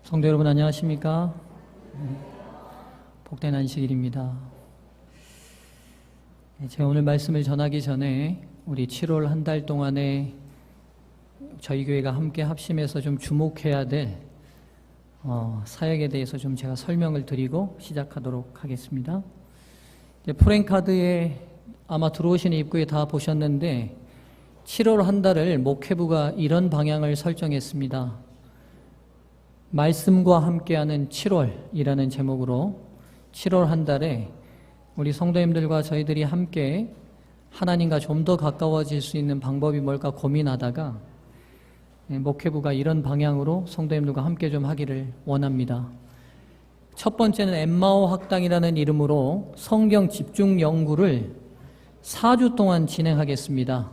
성도 여러분 안녕하십니까? 복된 안식일입니다. 제가 오늘 말씀을 전하기 전에 우리 7월 한 달 동안에 저희 교회가 함께 합심해서 좀 주목해야 될 사역에 대해서 좀 제가 설명을 드리고 시작하도록 하겠습니다. 프랭카드에 아마 들어오시는 입구에 다 보셨는데 7월 한 달을 목회부가 이런 방향을 설정했습니다. 말씀과 함께하는 7월이라는 제목으로 7월 한 달에 우리 성도님들과 저희들이 함께 하나님과 좀 더 가까워질 수 있는 방법이 뭘까 고민하다가 목회부가 이런 방향으로 성도님들과 함께 좀 하기를 원합니다. 첫 번째는 엠마오 학당이라는 이름으로 성경 집중 연구를 4주 동안 진행하겠습니다.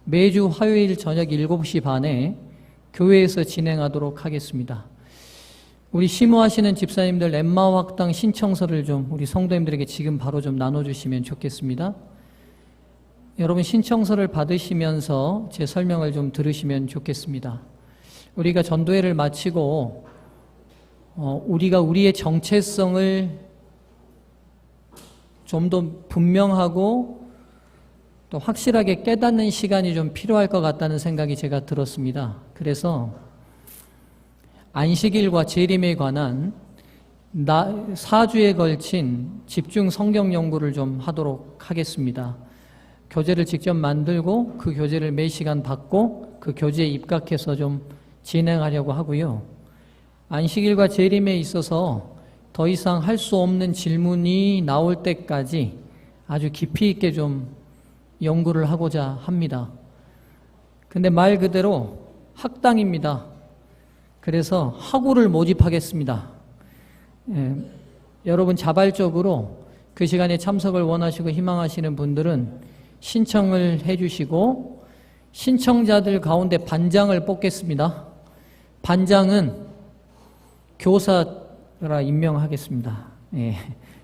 매주 화요일 저녁 7시 반에 교회에서 진행하도록 하겠습니다. 우리 심호하시는 집사님들 엠마오 학당 신청서를 좀 우리 성도님들에게 지금 바로 좀 나눠주시면 좋겠습니다. 여러분 신청서를 받으시면서 제 설명을 좀 들으시면 좋겠습니다. 우리가 전도회를 마치고 우리가 우리의 정체성을 좀 더 분명하고 또 확실하게 깨닫는 시간이 좀 필요할 것 같다는 생각이 제가 들었습니다. 그래서 안식일과 재림에 관한 4주에 걸친 집중 성경 연구를 좀 하도록 하겠습니다. 교재를 직접 만들고 그 교재를 매 시간 받고 그 교재에 입각해서 좀 진행하려고 하고요. 안식일과 재림에 있어서 더 이상 할 수 없는 질문이 나올 때까지 아주 깊이 있게 좀 연구를 하고자 합니다. 근데 말 그대로 학당입니다. 그래서 학우를 모집하겠습니다. 여러분 자발적으로 그 시간에 참석을 원하시고 희망하시는 분들은 신청을 해주시고 신청자들 가운데 반장을 뽑겠습니다. 반장은 교사라 임명하겠습니다.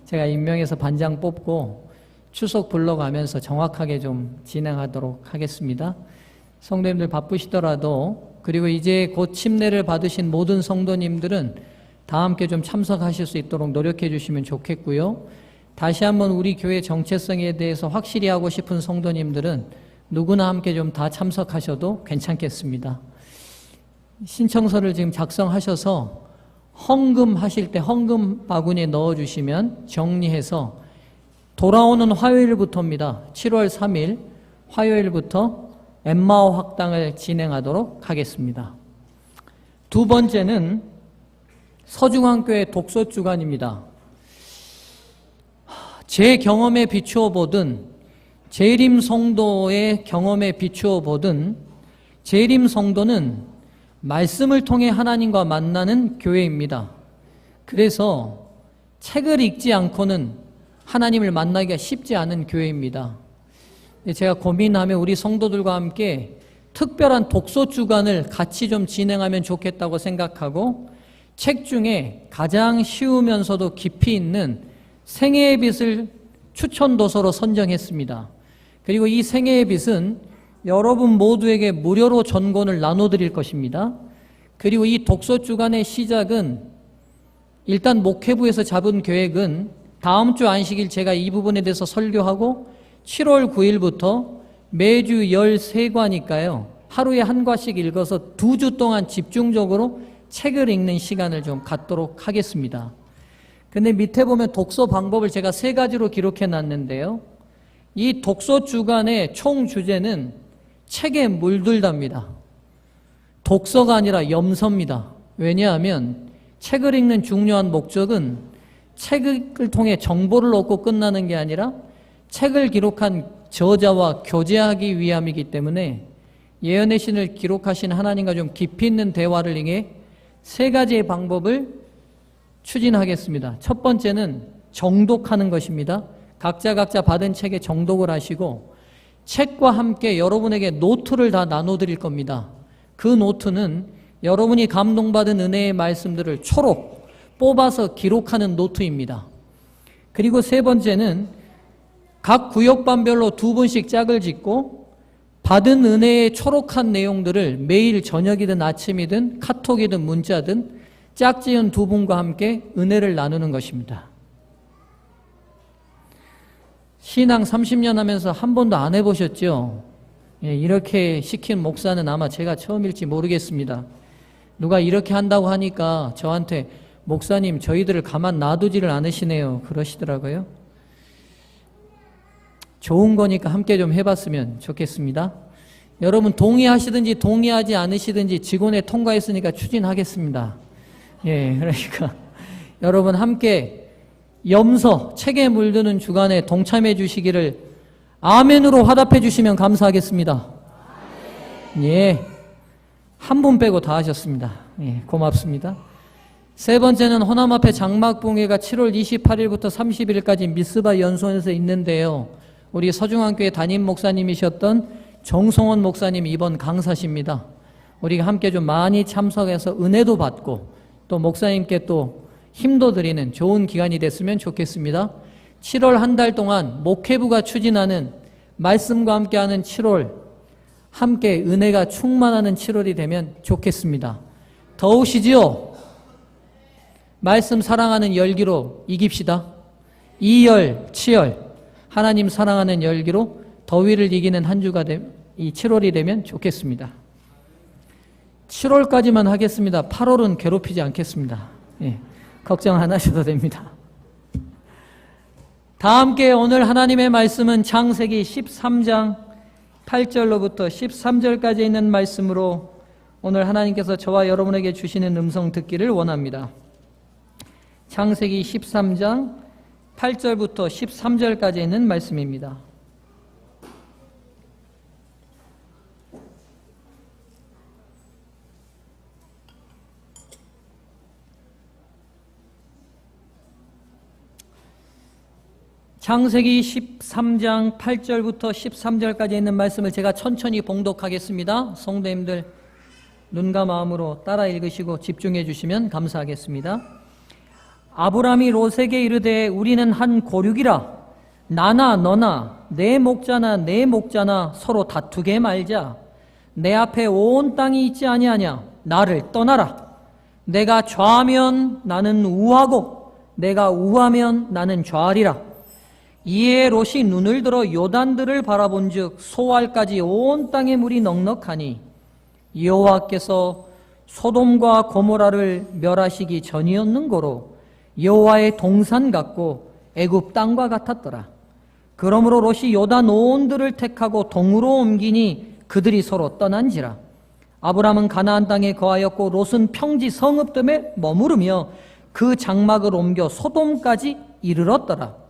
제가 임명해서 반장 뽑고 추석 불러가면서 정확하게 좀 진행하도록 하겠습니다. 성도님들 바쁘시더라도 그리고 이제 곧 침례를 받으신 모든 성도님들은 다 함께 좀 참석하실 수 있도록 노력해 주시면 좋겠고요. 다시 한번 우리 교회 정체성에 대해서 확실히 하고 싶은 성도님들은 누구나 함께 좀 다 참석하셔도 괜찮겠습니다. 신청서를 지금 작성하셔서 헌금하실 때 헌금 바구니에 넣어주시면 정리해서 돌아오는 화요일부터입니다. 7월 3일 화요일부터 엠마오 학당을 진행하도록 하겠습니다. 두 번째는 서중앙교회 독서주간입니다. 제 경험에 비추어 보든 재림 성도의 경험에 비추어 보든 재림 성도는 말씀을 통해 하나님과 만나는 교회입니다. 그래서 책을 읽지 않고는 하나님을 만나기가 쉽지 않은 교회입니다. 제가 고민하며 우리 성도들과 함께 특별한 독서 주간을 같이 좀 진행하면 좋겠다고 생각하고 책 중에 가장 쉬우면서도 깊이 있는 생애의 빛을 추천 도서로 선정했습니다. 그리고 이 생애의 빛은 여러분 모두에게 무료로 전권을 나눠드릴 것입니다. 그리고 이 독서 주간의 시작은 일단 목회부에서 잡은 계획은 다음 주 안식일 제가 이 부분에 대해서 설교하고 7월 9일부터 매주 13과니까요. 하루에 한 과씩 읽어서 2주 동안 집중적으로 책을 읽는 시간을 좀 갖도록 하겠습니다. 근데 밑에 보면 독서 방법을 제가 3가지로 기록해 놨는데요. 이 독서 주간의 총 주제는 책에 물들답니다. 독서가 아니라 염서입니다. 왜냐하면 책을 읽는 중요한 목적은 책을 통해 정보를 얻고 끝나는 게 아니라 책을 기록한 저자와 교제하기 위함이기 때문에 예언의 신을 기록하신 하나님과 좀 깊이 있는 대화를 통해 3가지의 방법을 추진하겠습니다. 첫 번째는 정독하는 것입니다. 각자 받은 책에 정독을 하시고 책과 함께 여러분에게 노트를 다 나눠드릴 겁니다. 그 노트는 여러분이 감동받은 은혜의 말씀들을 초록 뽑아서 기록하는 노트입니다. 그리고 3번째는 각 구역반별로 2분씩 짝을 짓고 받은 은혜의 초록한 내용들을 매일 저녁이든 아침이든 카톡이든 문자든 짝지은 두 분과 함께 은혜를 나누는 것입니다. 신앙 30년 하면서 한 번도 안 해보셨죠? 예, 이렇게 시킨 목사는 아마 제가 처음일지 모르겠습니다. 누가 이렇게 한다고 하니까 저한테 목사님 저희들을 가만 놔두지를 않으시네요 그러시더라고요. 좋은 거니까 함께 좀 해봤으면 좋겠습니다. 여러분 동의하시든지 동의하지 않으시든지 직원회 통과했으니까 추진하겠습니다. 예, 그러니까 여러분 함께 염소 책에 물드는 주간에 동참해 주시기를 아멘으로 화답해 주시면 감사하겠습니다. 예, 한 분 빼고 다 하셨습니다. 예, 고맙습니다. 세 번째는 호남 앞에 장막봉회가 7월 28일부터 30일까지 미스바 연수원에서 있는데요. 우리 서중앙교회 담임 목사님이셨던 정성원 목사님 이번 강사십니다. 우리가 함께 좀 많이 참석해서 은혜도 받고 또 목사님께 또 힘도 드리는 좋은 기간이 됐으면 좋겠습니다. 7월 한 달 동안 목회부가 추진하는 말씀과 함께하는 7월, 함께 은혜가 충만하는 7월이 되면 좋겠습니다. 더우시지요? 말씀 사랑하는 열기로 이깁시다. 이열, 치열, 하나님 사랑하는 열기로 더위를 이기는 한 주가 이 7월이 되면 좋겠습니다. 7월까지만 하겠습니다. 8월은 괴롭히지 않겠습니다. 예, 걱정 안 하셔도 됩니다. 다 함께 오늘 하나님의 말씀은 창세기 13장 8절로부터 13절까지 있는 말씀으로 오늘 하나님께서 저와 여러분에게 주시는 음성 듣기를 원합니다. 창세기 13장 8절부터 13절까지 있는 말씀입니다. 창세기 13장 8절부터 13절까지 있는 말씀을 제가 천천히 봉독하겠습니다. 성도님들 눈과 마음으로 따라 읽으시고 집중해 주시면 감사하겠습니다. 아브람이 롯에게 이르되 우리는 한 고륙이라 나나 너나 내 목자나 내 목자나 서로 다투게 말자. 내 앞에 온 땅이 있지 아니하냐. 나를 떠나라. 내가 좌하면 나는 우하고 내가 우하면 나는 좌하리라. 이에 롯이 눈을 들어 요단들을 바라본즉 소알까지 온 땅의 물이 넉넉하니 여호와께서 소돔과 고모라를 멸하시기 전이었는고로 여호와의 동산 같고 애굽 땅과 같았더라. 그러므로 롯이 요단 온들을 택하고 동으로 옮기니 그들이 서로 떠난지라. 아브람은 가나안 땅에 거하였고 롯은 평지 성읍됨에 머무르며 그 장막을 옮겨 소돔까지 이르렀더라.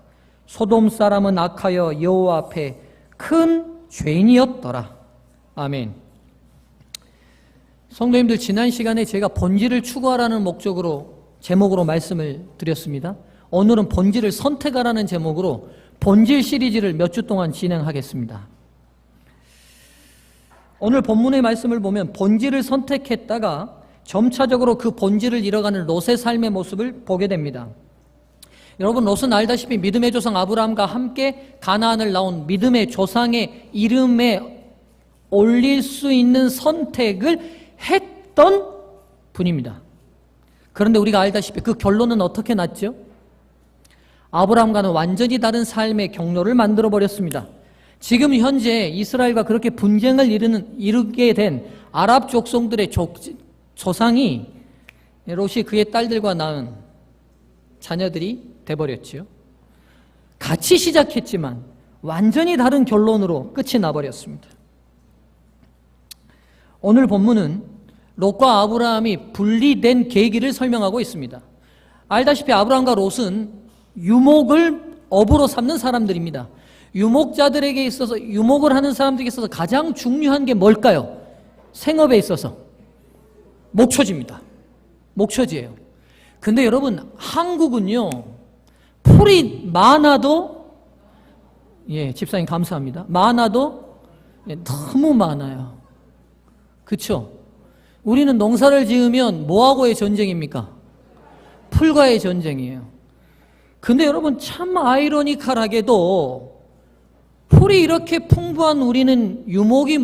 소돔 사람은 악하여 여호와 앞에 큰 죄인이었더라. 아멘. 성도님들 지난 시간에 제가 본질을 추구하라는 목적으로 제목으로 말씀을 드렸습니다. 오늘은 본질을 선택하라는 제목으로 본질 시리즈를 몇 주 동안 진행하겠습니다. 오늘 본문의 말씀을 보면 본질을 선택했다가 점차적으로 그 본질을 잃어가는 롯의 삶의 모습을 보게 됩니다. 여러분 롯은 알다시피 믿음의 조상 아브라함과 함께 가나안을 나온 믿음의 조상의 이름에 올릴 수 있는 선택을 했던 분입니다. 그런데 우리가 알다시피 그 결론은 어떻게 났죠? 아브라함과는 완전히 다른 삶의 경로를 만들어버렸습니다. 지금 현재 이스라엘과 그렇게 분쟁을 이루게 된 아랍 족속들의 조상이 롯이 그의 딸들과 낳은 자녀들이 돼버렸지요. 같이 시작했지만 완전히 다른 결론으로 끝이 나버렸습니다. 오늘 본문은 롯과 아브라함이 분리된 계기를 설명하고 있습니다. 알다시피 아브라함과 롯은 유목을 업으로 삼는 사람들입니다. 유목자들에게 있어서 유목을 하는 사람들에게 있어서 가장 중요한 게 뭘까요? 생업에 있어서 목초지입니다. 목초지예요. 근데 여러분 한국은요 풀이 많아도 집사님 감사합니다. 많아도 너무 많아요. 그렇죠? 우리는 농사를 지으면 뭐하고의 전쟁입니까? 풀과의 전쟁이에요. 근데 여러분 참 아이러니컬하게도 풀이 이렇게 풍부한 우리는 유목이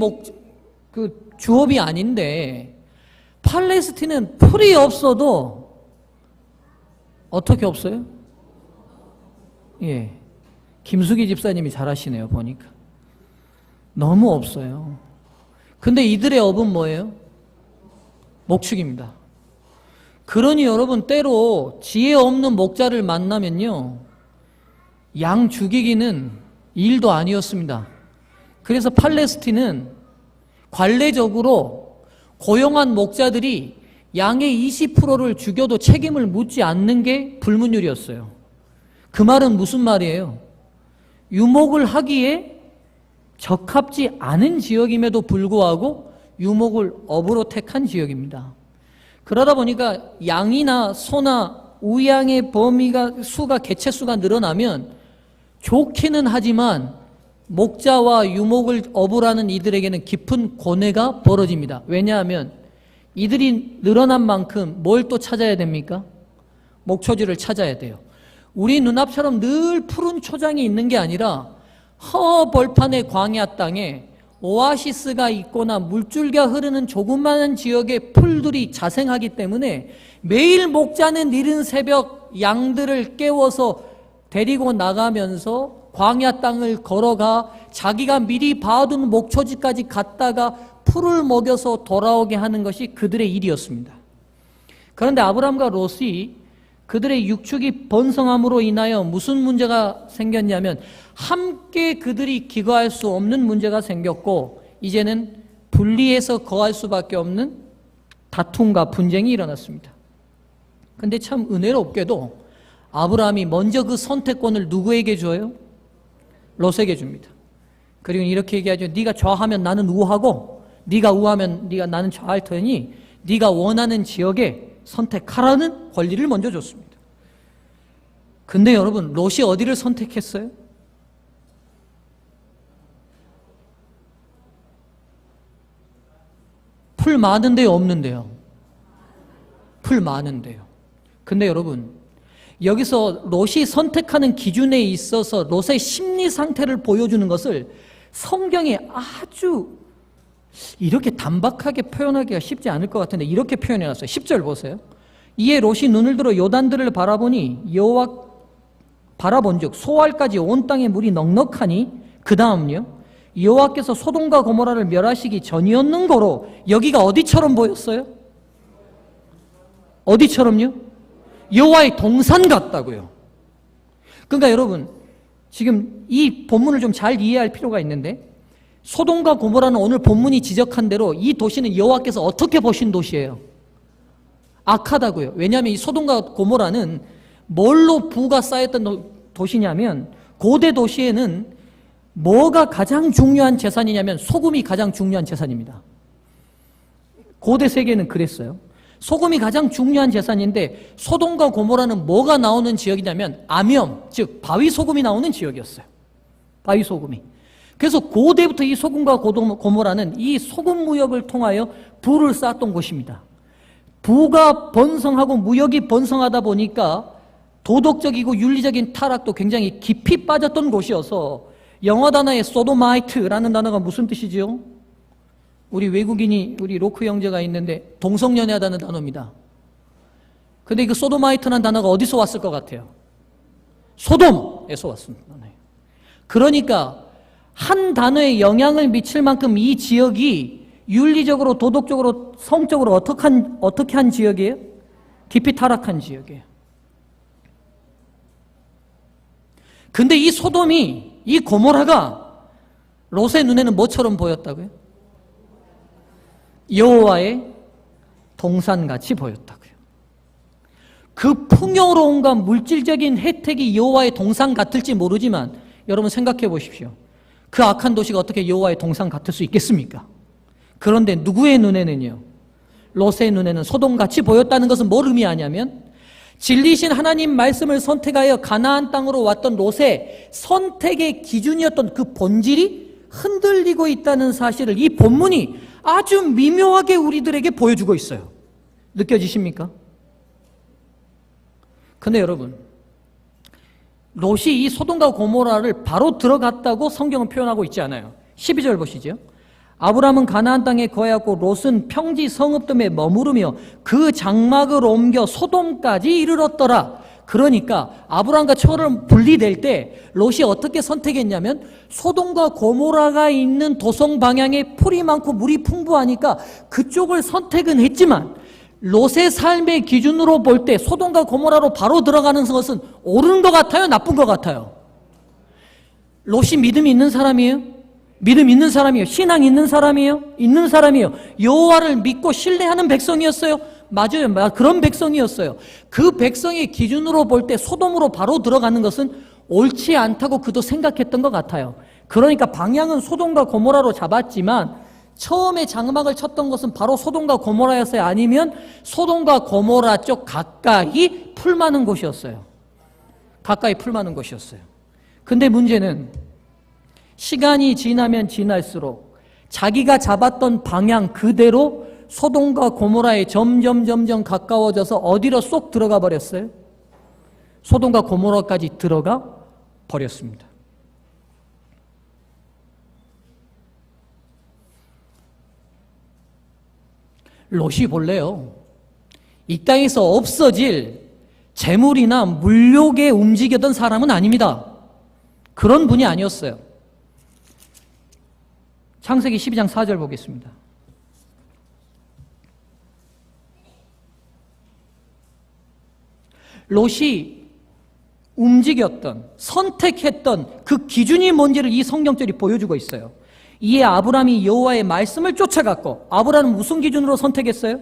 주업이 아닌데 팔레스틴은 풀이 없어도 어떻게 없어요? 예. 김수기 집사님이 잘하시네요, 보니까. 너무 없어요. 근데 이들의 업은 뭐예요? 목축입니다. 그러니 여러분, 때로 지혜 없는 목자를 만나면요, 양 죽이기는 일도 아니었습니다. 그래서 팔레스틴은 관례적으로 고용한 목자들이 양의 20%를 죽여도 책임을 묻지 않는 게 불문율이었어요. 그 말은 무슨 말이에요? 유목을 하기에 적합지 않은 지역임에도 불구하고 유목을 업으로 택한 지역입니다. 그러다 보니까 양이나 소나 우양의 개체수가 늘어나면 좋기는 하지만 목자와 유목을 업으로 하는 이들에게는 깊은 고뇌가 벌어집니다. 왜냐하면 이들이 늘어난 만큼 뭘 또 찾아야 됩니까? 목초지를 찾아야 돼요. 우리 눈앞처럼 늘 푸른 초장이 있는 게 아니라 허벌판의 광야 땅에 오아시스가 있거나 물줄기가 흐르는 조그마한 지역에 풀들이 자생하기 때문에 매일 목자는 이른 새벽 양들을 깨워서 데리고 나가면서 광야 땅을 걸어가 자기가 미리 봐둔 목초지까지 갔다가 풀을 먹여서 돌아오게 하는 것이 그들의 일이었습니다. 그런데 아브람과 롯이 그들의 육축이 번성함으로 인하여 무슨 문제가 생겼냐면 함께 그들이 기거할 수 없는 문제가 생겼고 이제는 분리해서 거할 수밖에 없는 다툼과 분쟁이 일어났습니다. 그런데 참 은혜롭게도 아브라함이 먼저 그 선택권을 누구에게 줘요? 롯에게 줍니다. 그리고 이렇게 얘기하죠. 네가 좌하면 나는 우하고 네가 우하면 나는 좌할 테니 네가 원하는 지역에 선택하라는 권리를 먼저 줬습니다. 근데 여러분, 롯이 어디를 선택했어요? 풀 많은데요, 없는데요? 풀 많은데요. 근데 여러분, 여기서 롯이 선택하는 기준에 있어서 롯의 심리 상태를 보여주는 것을 성경에 아주 이렇게 단박하게 표현하기가 쉽지 않을 것 같은데 이렇게 표현해놨어요. 10절 보세요. 이에 롯이 눈을 들어 요단들을 바라보니 여호와 바라본즉 소알까지 온 땅에 물이 넉넉하니 그 다음요 여호와께서 소돔과 고모라를 멸하시기 전이었는 거로 여기가 어디처럼 보였어요? 어디처럼요? 여호와의 동산 같다고요. 그러니까 여러분, 지금 이 본문을 좀 잘 이해할 필요가 있는데 소돔과 고모라는 오늘 본문이 지적한 대로 이 도시는 여호와께서 어떻게 보신 도시예요? 악하다고요. 왜냐하면 이 소돔과 고모라는 뭘로 부가 쌓였던 도시냐면 고대 도시에는 뭐가 가장 중요한 재산이냐면 소금이 가장 중요한 재산입니다. 고대 세계는 그랬어요. 소금이 가장 중요한 재산인데 소돔과 고모라는 뭐가 나오는 지역이냐면 암염, 즉 바위 소금이 나오는 지역이었어요. 바위 소금이. 그래서 고대부터 이 소금과 고모라는 이 소금 무역을 통하여 부를 쌓았던 곳입니다. 부가 번성하고 무역이 번성하다 보니까 도덕적이고 윤리적인 타락도 굉장히 깊이 빠졌던 곳이어서 영어 단어의 소도마이트라는 단어가 무슨 뜻이죠? 우리 외국인이 우리 로크 형제가 있는데 동성연애하다는 단어입니다. 근데 그 소도마이트라는 단어가 어디서 왔을 것 같아요? 소돔에서 왔습니다. 그러니까 한 단어에 영향을 미칠 만큼 이 지역이 윤리적으로, 도덕적으로, 성적으로 어떻게 한 지역이에요? 깊이 타락한 지역이에요. 근데 이 소돔이, 이 고모라가 롯의 눈에는 뭐처럼 보였다고요? 여호와의 동산같이 보였다고요. 그 풍요로움과 물질적인 혜택이 여호와의 동산 같을지 모르지만 여러분 생각해 보십시오. 그 악한 도시가 어떻게 여호와의 동산 같을 수 있겠습니까? 그런데 누구의 눈에는요? 롯의 눈에는 소돔같이 보였다는 것은 뭘 의미하냐면 진리신 하나님 말씀을 선택하여 가나안 땅으로 왔던 롯의 선택의 기준이었던 그 본질이 흔들리고 있다는 사실을 이 본문이 아주 미묘하게 우리들에게 보여주고 있어요. 느껴지십니까? 근데 여러분, 롯이 이 소돔과 고모라를 바로 들어갔다고 성경은 표현하고 있지 않아요. 12절 보시죠. 아브람은 가나안 땅에 거하였고 롯은 평지 성읍 뜸에 머무르며 그 장막을 옮겨 소돔까지 이르렀더라. 그러니까 아브라함과 초를 분리될 때 롯이 어떻게 선택했냐면 소돔과 고모라가 있는 도성 방향에 풀이 많고 물이 풍부하니까 그쪽을 선택은 했지만 롯의 삶의 기준으로 볼 때 소돔과 고모라로 바로 들어가는 것은 옳은 것 같아요? 나쁜 것 같아요? 롯이 믿음이 있는 사람이에요? 믿음 있는 사람이에요? 신앙 있는 사람이에요? 있는 사람이에요. 여호와를 믿고 신뢰하는 백성이었어요? 맞아요. 그런 백성이었어요. 그 백성의 기준으로 볼 때 소돔으로 바로 들어가는 것은 옳지 않다고 그도 생각했던 것 같아요. 그러니까 방향은 소돔과 고모라로 잡았지만 처음에 장막을 쳤던 것은 바로 소돔과 고모라였어요? 아니면 소돔과 고모라 쪽 가까이 풀 많은 곳이었어요? 가까이 풀 많은 곳이었어요. 근데 문제는 시간이 지나면 지날수록 자기가 잡았던 방향 그대로 소돔과 고모라에 점점 가까워져서 어디로 쏙 들어가 버렸어요? 소돔과 고모라까지 들어가 버렸습니다. 롯이 본래요, 이 땅에서 없어질 재물이나 물욕에 움직이던 사람은 아닙니다. 그런 분이 아니었어요. 창세기 12장 4절 보겠습니다. 롯이 움직였던, 선택했던 그 기준이 뭔지를 이 성경절이 보여주고 있어요. 이에 아브라함이 여호와의 말씀을 쫓아갔고, 아브라함은 무슨 기준으로 선택했어요?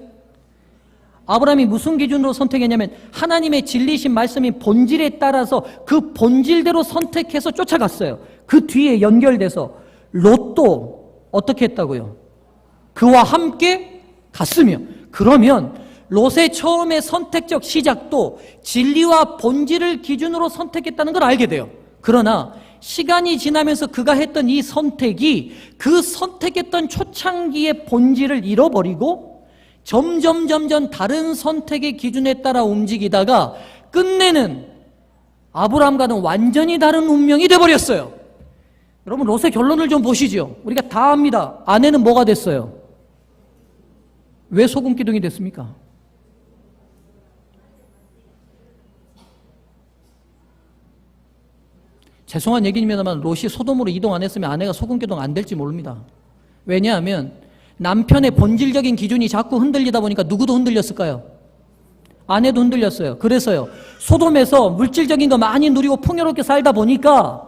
아브라함이 무슨 기준으로 선택했냐면 하나님의 진리신 말씀인 본질에 따라서 그 본질대로 선택해서 쫓아갔어요. 그 뒤에 연결돼서 롯도 어떻게 했다고요? 그와 함께 갔으며, 그러면 롯의 처음의 선택적 시작도 진리와 본질을 기준으로 선택했다는 걸 알게 돼요. 그러나 시간이 지나면서 그가 했던 이 선택이 그 선택했던 초창기의 본질을 잃어버리고 점점 다른 선택의 기준에 따라 움직이다가 끝내는 아브라함과는 완전히 다른 운명이 되어버렸어요. 여러분, 롯의 결론을 좀 보시죠. 우리가 다 압니다. 아내는 뭐가 됐어요? 왜 소금 기둥이 됐습니까? 죄송한 얘기입니다만 롯이 소돔으로 이동 안 했으면 아내가 소금 기둥 안 될지 모릅니다. 왜냐하면 남편의 본질적인 기준이 자꾸 흔들리다 보니까 누구도 흔들렸을까요? 아내도 흔들렸어요. 그래서요, 소돔에서 물질적인 거 많이 누리고 풍요롭게 살다 보니까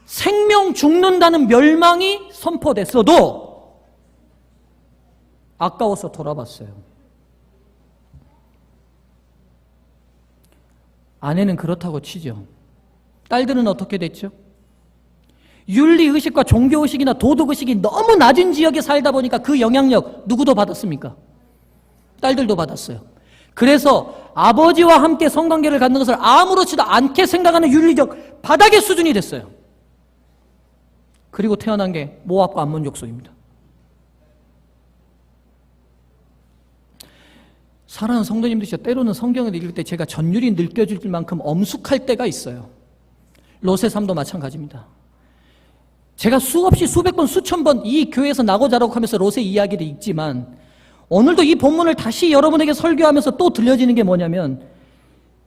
생명 죽는다는 멸망이 선포됐어도 아까워서 돌아봤어요. 아내는 그렇다고 치죠. 딸들은 어떻게 됐죠? 윤리의식과 종교의식이나 도덕의식이 너무 낮은 지역에 살다 보니까 그 영향력 누구도 받았습니까? 딸들도 받았어요. 그래서 아버지와 함께 성관계를 갖는 것을 아무렇지도 않게 생각하는 윤리적 바닥의 수준이 됐어요. 그리고 태어난 게 모압과 암몬 족속입니다. 사랑하는 성도님들이시죠. 때로는 성경을 읽을 때 제가 전율이 느껴질 만큼 엄숙할 때가 있어요. 롯의 삶도 마찬가지입니다. 제가 수없이 수백 번, 수천 번 이 교회에서 나고 자라고 하면서 롯의 이야기를 읽지만 오늘도 이 본문을 다시 여러분에게 설교하면서 또 들려지는 게 뭐냐면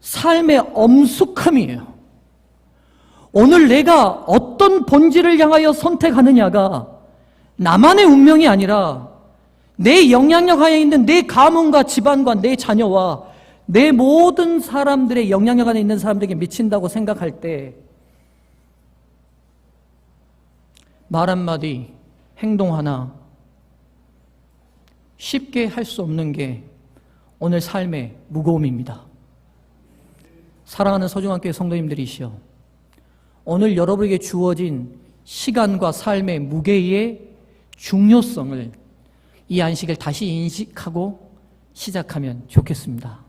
삶의 엄숙함이에요. 오늘 내가 어떤 본질을 향하여 선택하느냐가 나만의 운명이 아니라 내 영향력 하에 있는 내 가문과 집안과 내 자녀와 내 모든 사람들의 영향력 안에 있는 사람들에게 미친다고 생각할 때 말 한마디, 행동 하나 쉽게 할 수 없는 게 오늘 삶의 무거움입니다. 사랑하는 소중한 교회 성도님들이시여, 오늘 여러분에게 주어진 시간과 삶의 무게의 중요성을 이 안식을 다시 인식하고 시작하면 좋겠습니다.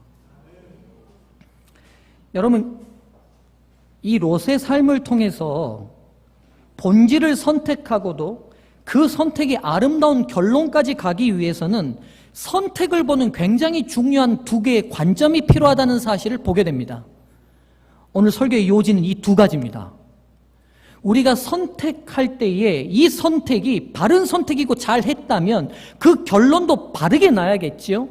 여러분, 이 롯의 삶을 통해서 본질을 선택하고도 그 선택이 아름다운 결론까지 가기 위해서는 선택을 보는 굉장히 중요한 두 개의 관점이 필요하다는 사실을 보게 됩니다. 오늘 설교의 요지는 이 두 가지입니다. 우리가 선택할 때에 이 선택이 바른 선택이고 잘 했다면 그 결론도 바르게 나야겠지요.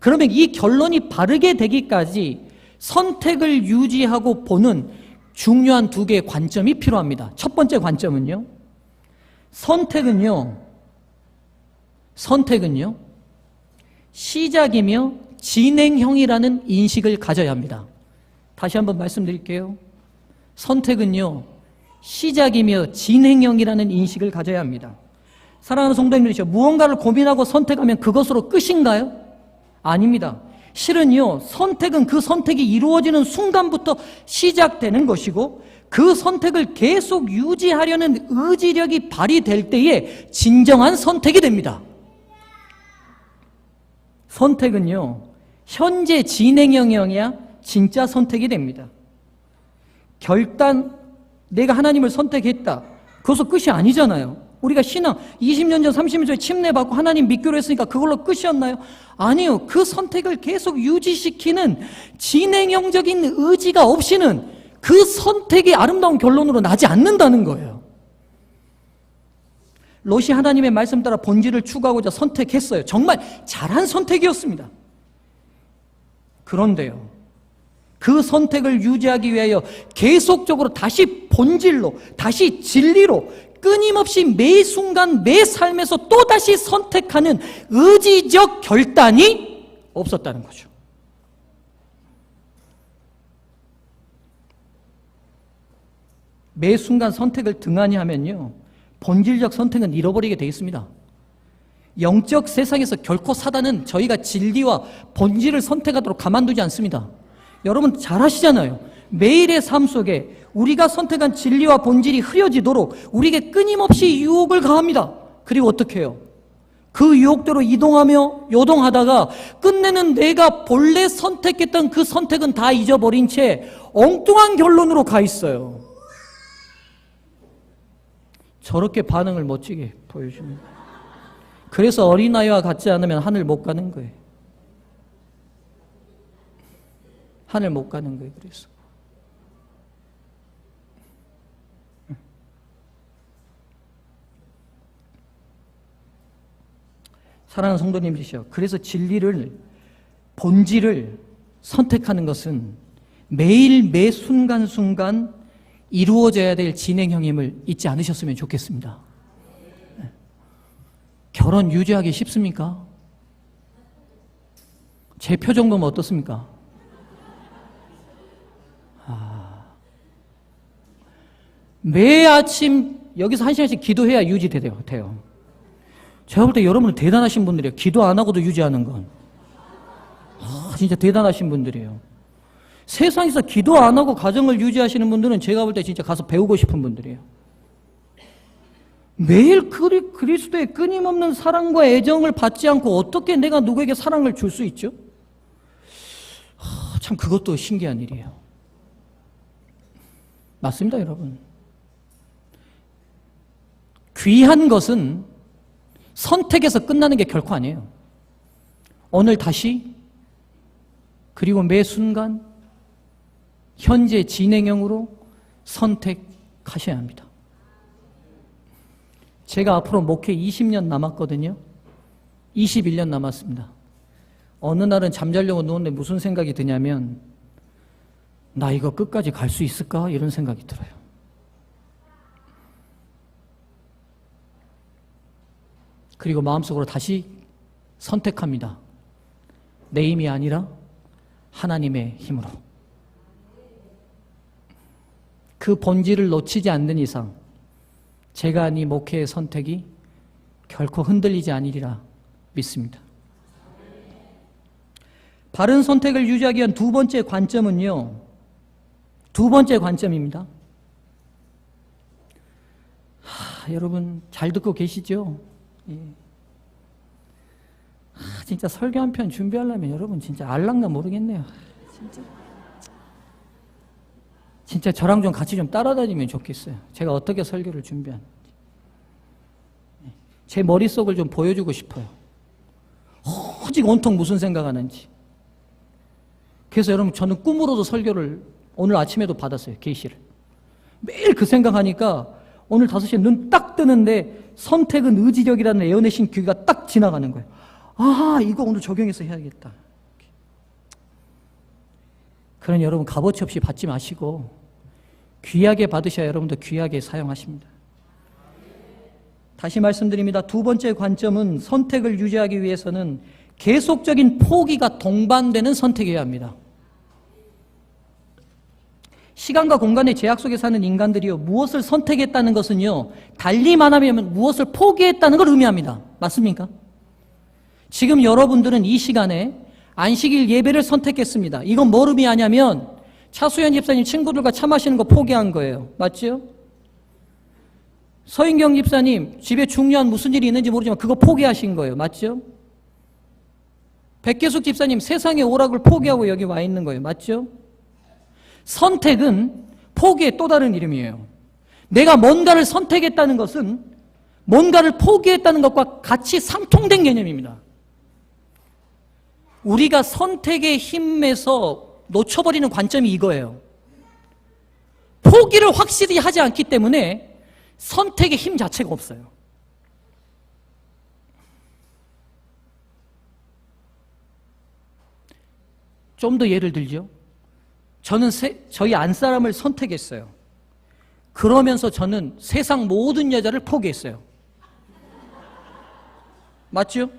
그러면 이 결론이 바르게 되기까지 선택을 유지하고 보는 중요한 두 개의 관점이 필요합니다. 첫 번째 관점은요, 선택은요, 시작이며 진행형이라는 인식을 가져야 합니다. 다시 한번 말씀드릴게요. 선택은요, 시작이며 진행형이라는 인식을 가져야 합니다. 사랑하는 성도님들이죠. 무언가를 고민하고 선택하면 그것으로 끝인가요? 아닙니다. 실은요, 선택은 그 선택이 이루어지는 순간부터 시작되는 것이고, 그 선택을 계속 유지하려는 의지력이 발휘될 때에 진정한 선택이 됩니다. 선택은요, 현재 진행형이어야 진짜 선택이 됩니다. 결단, 내가 하나님을 선택했다. 그것도 끝이 아니잖아요. 우리가 신앙 20년 전, 30년 전에 침례받고 하나님 믿기로 했으니까 그걸로 끝이었나요? 아니요. 그 선택을 계속 유지시키는 진행형적인 의지가 없이는 그 선택이 아름다운 결론으로 나지 않는다는 거예요. 롯이 하나님의 말씀 따라 본질을 추구하고자 선택했어요. 정말 잘한 선택이었습니다. 그런데요, 그 선택을 유지하기 위하여 계속적으로 다시 본질로, 다시 진리로 끊임없이 매 순간 매 삶에서 또다시 선택하는 의지적 결단이 없었다는 거죠. 매 순간 선택을 등한히 하면요, 본질적 선택은 잃어버리게 되어 있습니다. 영적 세상에서 결코 사단은 저희가 진리와 본질을 선택하도록 가만두지 않습니다. 여러분 잘 아시잖아요. 매일의 삶 속에 우리가 선택한 진리와 본질이 흐려지도록 우리에게 끊임없이 유혹을 가합니다. 그리고 어떻게 해요? 그 유혹대로 이동하며 요동하다가 끝내는 내가 본래 선택했던 그 선택은 다 잊어버린 채 엉뚱한 결론으로 가 있어요. 저렇게 반응을 멋지게 보여줍니다. 그래서 어린아이와 같지 않으면 하늘 못 가는 거예요. 하늘 못 가는 거예요. 그래서 사랑하는 성도님이시여, 그래서 진리를, 본질을 선택하는 것은 매일 매 순간순간 이루어져야 될 진행형임을 잊지 않으셨으면 좋겠습니다. 결혼 유지하기 쉽습니까? 제 표정 보면 어떻습니까? 매 아침 여기서 1시간씩 기도해야 유지돼요. 제가 볼 때 여러분은 대단하신 분들이에요. 기도 안 하고도 유지하는 건. 진짜 대단하신 분들이에요. 세상에서 기도 안 하고 가정을 유지하시는 분들은 제가 볼 때 진짜 가서 배우고 싶은 분들이에요. 매일 그리스도의 끊임없는 사랑과 애정을 받지 않고 어떻게 내가 누구에게 사랑을 줄 수 있죠? 참 그것도 신기한 일이에요. 맞습니다, 여러분. 귀한 것은 선택에서 끝나는 게 결코 아니에요. 오늘 다시, 그리고 매 순간 현재 진행형으로 선택하셔야 합니다. 제가 앞으로 목회 20년 남았거든요. 21년 남았습니다. 어느 날은 잠자려고 누웠는데 무슨 생각이 드냐면, 나 이거 끝까지 갈 수 있을까? 이런 생각이 들어요. 그리고 마음속으로 다시 선택합니다. 내 힘이 아니라 하나님의 힘으로. 그 본질을 놓치지 않는 이상 제가 한 이 목회의 선택이 결코 흔들리지 않으리라 믿습니다. 바른 선택을 유지하기 위한 두 번째 관점은요, 두 번째 관점입니다. 여러분 잘 듣고 계시죠? 예. 진짜 설교 한 편 준비하려면 여러분 진짜 알랑가 모르겠네요. 진짜 저랑 좀 같이 좀 따라다니면 좋겠어요. 제가 어떻게 설교를 준비하는지. 제 머릿속을 좀 보여주고 싶어요. 오직 온통 무슨 생각하는지. 그래서 여러분 저는 꿈으로도 설교를 오늘 아침에도 받았어요. 계시를. 매일 그 생각하니까 오늘 5시에 눈 딱 뜨는데 선택은 의지력이라는 애어내신 귀가 딱 지나가는 거예요. 이거 오늘 적용해서 해야겠다. 그런 여러분 값어치 없이 받지 마시고 귀하게 받으셔야 여러분도 귀하게 사용하십니다. 다시 말씀드립니다. 두 번째 관점은 선택을 유지하기 위해서는 계속적인 포기가 동반되는 선택이어야 합니다. 시간과 공간의 제약 속에 사는 인간들이요, 무엇을 선택했다는 것은요, 달리 말하면 무엇을 포기했다는 걸 의미합니다. 맞습니까? 지금 여러분들은 이 시간에 안식일 예배를 선택했습니다. 이건 뭘 의미하냐면 차수연 집사님 친구들과 차 마시는 거 포기한 거예요. 맞죠? 서인경 집사님 집에 중요한 무슨 일이 있는지 모르지만 그거 포기하신 거예요. 맞죠? 백계숙 집사님 세상의 오락을 포기하고 여기 와 있는 거예요. 맞죠? 선택은 포기의 또 다른 이름이에요. 내가 뭔가를 선택했다는 것은 뭔가를 포기했다는 것과 같이 상통된 개념입니다. 우리가 선택의 힘에서 놓쳐버리는 관점이 이거예요. 포기를 확실히 하지 않기 때문에 선택의 힘 자체가 없어요. 좀 더 예를 들죠. 저는 저희 안사람을 선택했어요. 그러면서 저는 세상 모든 여자를 포기했어요. 맞죠?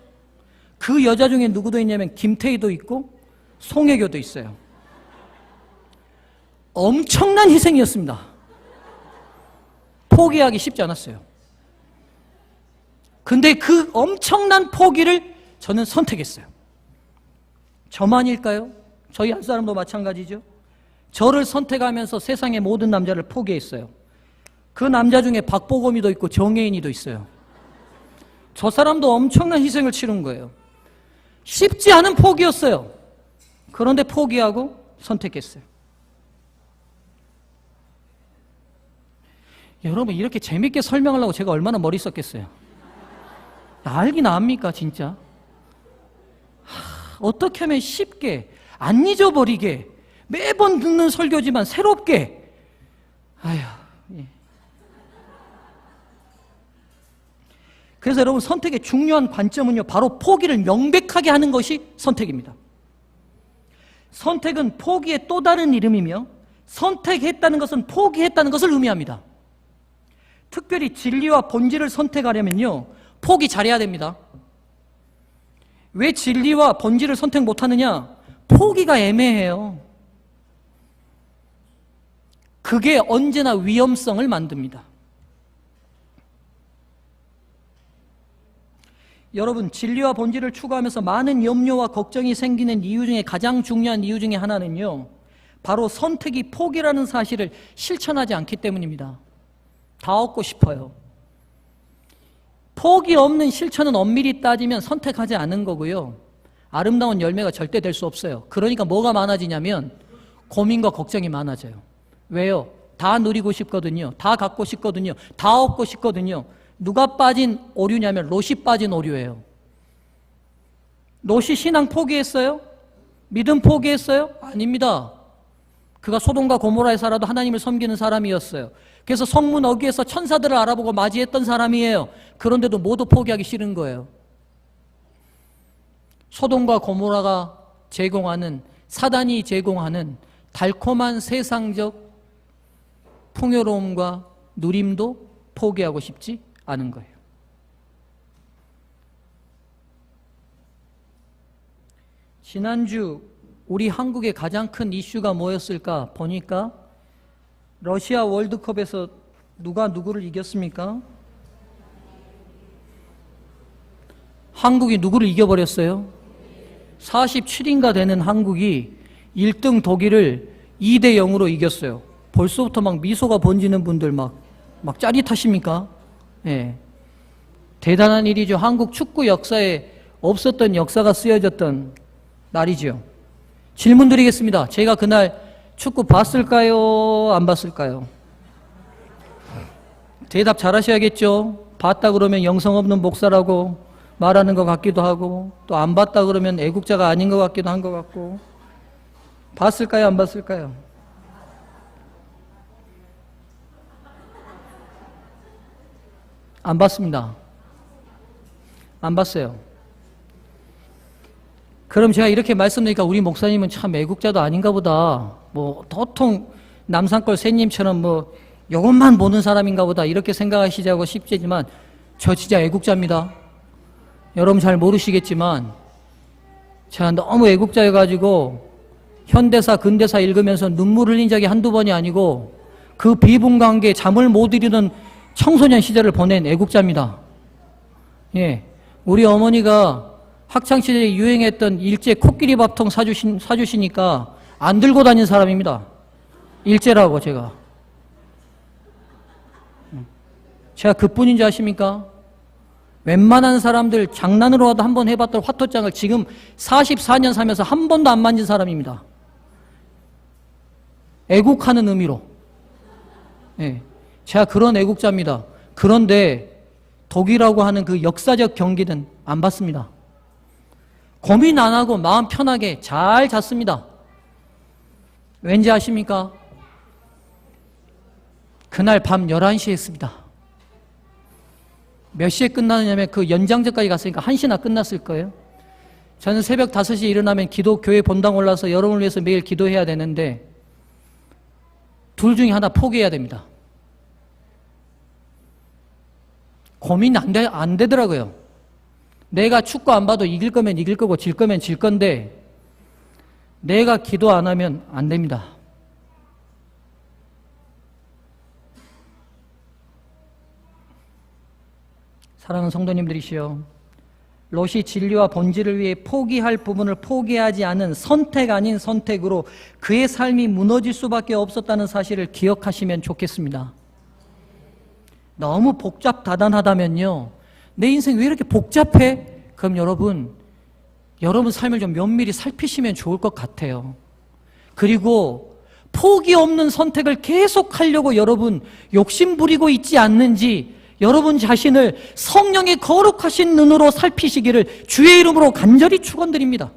그 여자 중에 누구도 있냐면 김태희도 있고 송혜교도 있어요. 엄청난 희생이었습니다. 포기하기 쉽지 않았어요. 근데 그 엄청난 포기를 저는 선택했어요. 저만일까요? 저희 한 사람도 마찬가지죠. 저를 선택하면서 세상의 모든 남자를 포기했어요. 그 남자 중에 박보검이도 있고 정혜인이도 있어요. 저 사람도 엄청난 희생을 치른 거예요. 쉽지 않은 포기였어요. 그런데 포기하고 선택했어요. 여러분 이렇게 재밌게 설명하려고 제가 얼마나 머리 썼겠어요. 알긴 압니까 진짜? 어떻게 하면 쉽게 안 잊어버리게 매번 듣는 설교지만 새롭게 예. 그래서 여러분 선택의 중요한 관점은요 바로 포기를 명백하게 하는 것이 선택입니다. 선택은 포기의 또 다른 이름이며 선택했다는 것은 포기했다는 것을 의미합니다. 특별히 진리와 본질을 선택하려면요 포기 잘해야 됩니다. 왜 진리와 본질을 선택 못하느냐? 포기가 애매해요. 그게 언제나 위험성을 만듭니다. 여러분 진리와 본질을 추구하면서 많은 염려와 걱정이 생기는 이유 중에 가장 중요한 이유 중에 하나는요 바로 선택이 포기라는 사실을 실천하지 않기 때문입니다. 다 얻고 싶어요. 포기 없는 실천은 엄밀히 따지면 선택하지 않은 거고요 아름다운 열매가 절대 될 수 없어요. 그러니까 뭐가 많아지냐면 고민과 걱정이 많아져요. 왜요? 다 누리고 싶거든요. 다 갖고 싶거든요. 다 얻고 싶거든요. 누가 빠진 오류냐면 롯이 빠진 오류예요. 롯이 신앙 포기했어요? 믿음 포기했어요? 아닙니다. 그가 소돔과 고모라에 살아도 하나님을 섬기는 사람이었어요. 그래서 성문 어귀에서 천사들을 알아보고 맞이했던 사람이에요. 그런데도 모두 포기하기 싫은 거예요. 소돔과 고모라가 제공하는 사단이 제공하는 달콤한 세상적 풍요로움과 누림도 포기하고 싶지 않은 거예요. 지난주 우리 한국의 가장 큰 이슈가 뭐였을까 보니까 러시아 월드컵에서 누가 누구를 이겼습니까? 한국이 누구를 이겨버렸어요? 47인가 되는 한국이 1등 독일을 2대 0으로 이겼어요. 벌써부터 막 미소가 번지는 분들 막 짜릿하십니까? 예. 대단한 일이죠. 한국 축구 역사에 없었던 역사가 쓰여졌던 날이죠. 질문 드리겠습니다. 제가 그날 축구 봤을까요? 안 봤을까요? 대답 잘 하셔야겠죠. 봤다 그러면 영성 없는 목사라고 말하는 것 같기도 하고 또 안 봤다 그러면 애국자가 아닌 것 같기도 한 것 같고 봤을까요? 안 봤을까요? 안 봤습니다. 안 봤어요. 그럼 제가 이렇게 말씀드리니까 우리 목사님은 참 애국자도 아닌가 보다. 뭐 도통 남산골 새님처럼 뭐 이것만 보는 사람인가 보다 이렇게 생각하시자고 싶지만 저 진짜 애국자입니다. 여러분 잘 모르시겠지만 제가 너무 애국자여가지고 현대사 근대사 읽으면서 눈물 흘린 적이 한두 번이 아니고 그 비분관계에 잠을 못 이루는 청소년 시절을 보낸 애국자입니다. 예, 우리 어머니가 학창시절에 유행했던 일제 코끼리 밥통 사주시니까 안 들고 다닌 사람입니다. 일제라고 제가 그뿐인지 아십니까? 웬만한 사람들 장난으로라도 한번 해봤던 화토장을 지금 44년 살면서 한 번도 안 만진 사람입니다. 애국하는 의미로. 예, 제가 그런 애국자입니다. 그런데 독이라고 하는 그 역사적 경기는 안 받습니다. 고민 안 하고 마음 편하게 잘 잤습니다. 왠지 아십니까? 그날 밤 11시에 했습니다. 몇 시에 끝나느냐면 그 연장전까지 갔으니까 1시나 끝났을 거예요. 저는 새벽 5시에 일어나면 교회 본당 올라서 여러분을 위해서 매일 기도해야 되는데 둘 중에 하나 포기해야 됩니다. 고민 안 되더라고요. 내가 축구 안 봐도 이길 거면 이길 거고 질 거면 질 건데 내가 기도 안 하면 안 됩니다. 사랑하는 성도님들이시여, 롯이 진리와 본질을 위해 포기할 부분을 포기하지 않은 선택 아닌 선택으로 그의 삶이 무너질 수밖에 없었다는 사실을 기억하시면 좋겠습니다. 너무 복잡다단하다면요, 내 인생 왜 이렇게 복잡해? 그럼 여러분 삶을 좀 면밀히 살피시면 좋을 것 같아요. 그리고 포기 없는 선택을 계속하려고 여러분 욕심 부리고 있지 않는지 여러분 자신을 성령의 거룩하신 눈으로 살피시기를 주의 이름으로 간절히 축원드립니다.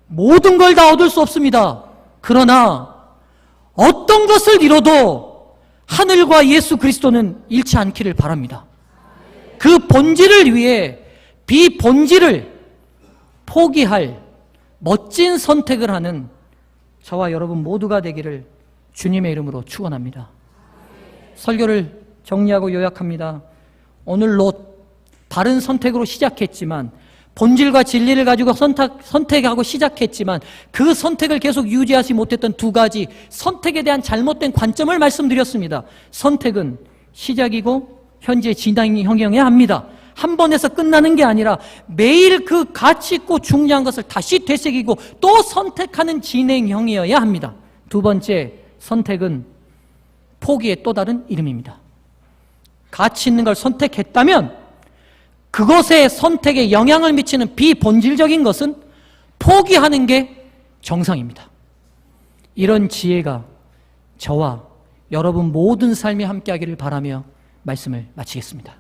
모든 걸 다 얻을 수 없습니다. 그러나 어떤 것을 이뤄도 하늘과 예수 그리스도는 잃지 않기를 바랍니다. 그 본질을 위해 비본질을 포기할 멋진 선택을 하는 저와 여러분 모두가 되기를 주님의 이름으로 축원합니다. 설교를 정리하고 요약합니다. 오늘 롯 바른 선택으로 시작했지만 본질과 진리를 가지고 선택하고 시작했지만 그 선택을 계속 유지하지 못했던 두 가지 선택에 대한 잘못된 관점을 말씀드렸습니다. 선택은 시작이고 현재 진행형이어야 합니다. 한 번에서 끝나는 게 아니라 매일 그 가치 있고 중요한 것을 다시 되새기고 또 선택하는 진행형이어야 합니다. 두 번째, 선택은 포기의 또 다른 이름입니다. 가치 있는 걸 선택했다면 그것의 선택에 영향을 미치는 비본질적인 것은 포기하는 게 정상입니다. 이런 지혜가 저와 여러분 모든 삶에 함께하기를 바라며 말씀을 마치겠습니다.